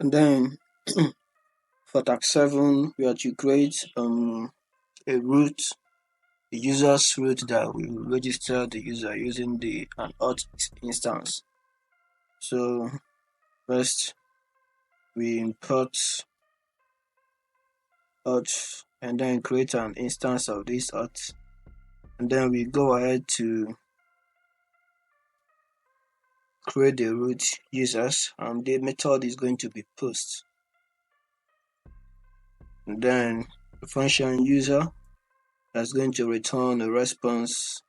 And then for task 7, we are to create a root, a user's root that will register the user using the an auth instance. So first we import auth and then create an instance of this auth, and then we go ahead to create the root users, and the method is going to be post. And then the function user that's going to return a response.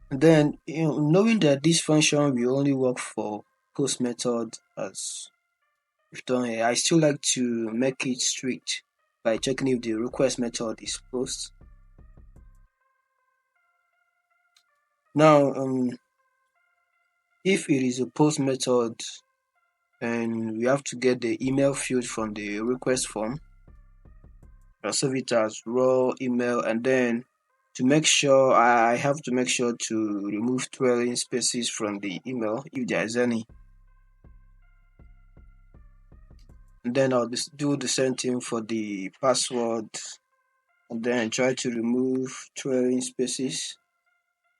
And then, knowing that this function will only work for post method as we've done here, I still like to make it strict by checking if the request method is post. Now, if it is a post method and we have to get the email field from the request form, I'll save it as raw email, and then to make sure, I have to make sure to remove trailing spaces from the email if there is any. And then I'll do the same thing for the password, and then try to remove trailing spaces.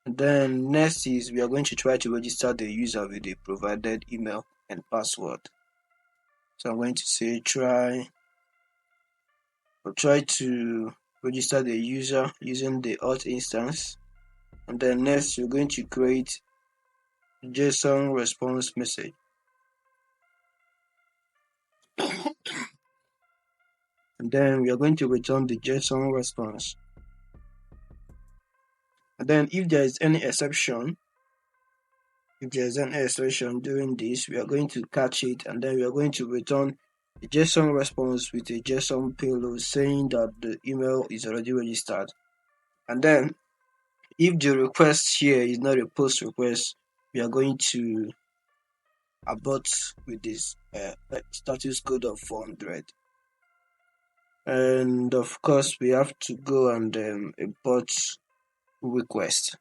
And then next is we are going to try to register the user with the provided email and password. So I'm going to say try to register the user using the auth instance. And then next we're going to create JSON response message. And then we are going to return the JSON response. And then if there is any exception, during this, we are going to catch it, and then we are going to return a JSON response with a JSON payload saying that the email is already registered. And then if the request here is not a post request, we are going to abort with this status code of 400. And of course, we have to go and import request.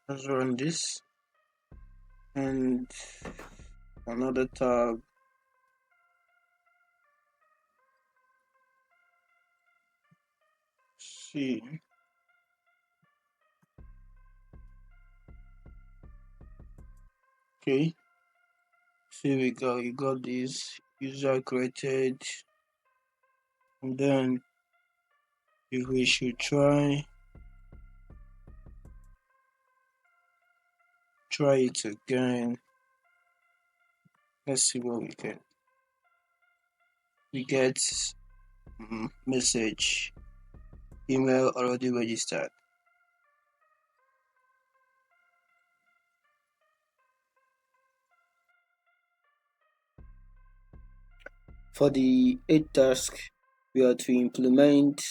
Let's run this, and another tab. See, okay. See, we got this user created, and then if we should try it again. Let's see what we get. We get message, email already registered. For the 8th task, we are to implement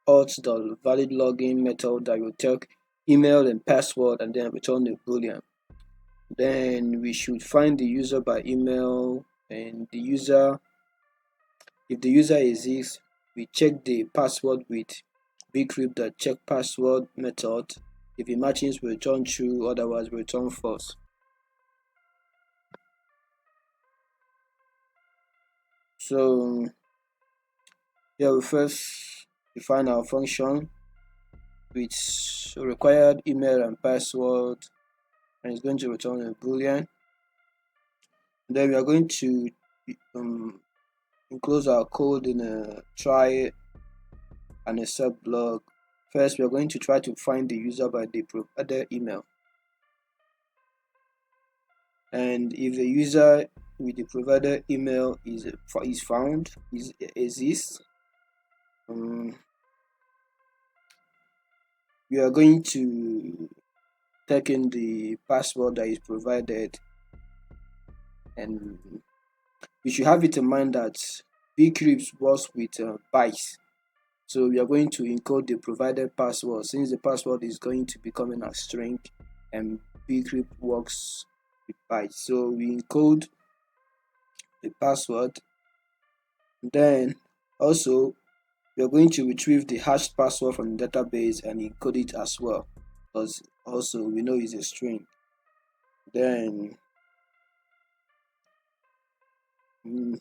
auth.valid login method that will take email and password and then return a boolean. Then we should find the user by email, and the user, if the user exists, we check the password with bcrypt.checkPassword method. If it matches, we return true, otherwise we return false. So here we first define our function with required email and password, and it's going to return a boolean. Then we are going to enclose our code in a try and a sub block. First, we are going to try to find the user by the provided email, and if the user with the provided email exists, we are going to take in the password that is provided, And we should have it in mind that bcrypt works with bytes. So we are going to encode the provided password since the password is going to be coming as string, and bcrypt works with bytes. So we encode the password. Then also we are going to retrieve the hashed password from the database and encode it as well, because also we know it's a string. Then mm,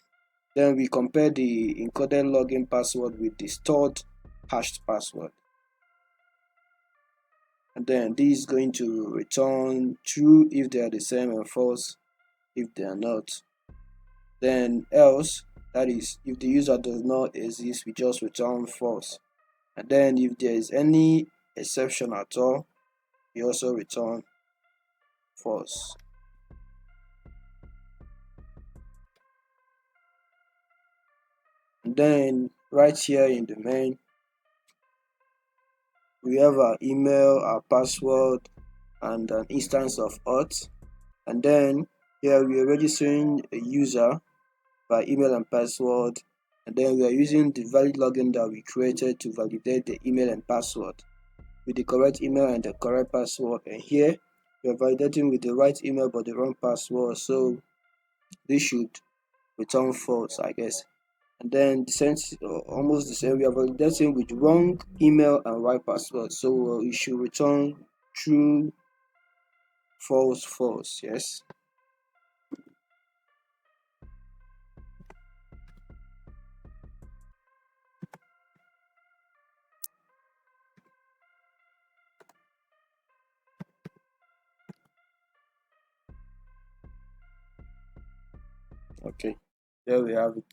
then we compare the encoded login password with the stored hashed password. And then this is going to return true if they are the same and false if they are not. Then else, that is, if the user does not exist, we just return false. And then if there is any exception at all, we also return false. And then right here in the main, we have our email, our password, and an instance of auth. And then here we are registering a user by email and password, and then we are using the valid login that we created to validate the email and password with the correct email and the correct password. And here we are validating with the right email but the wrong password, so this should return false, I guess. And then the sense almost the same, we are validating with wrong email and right password, so it should return true, false, false. Yes. Okay, there we have it.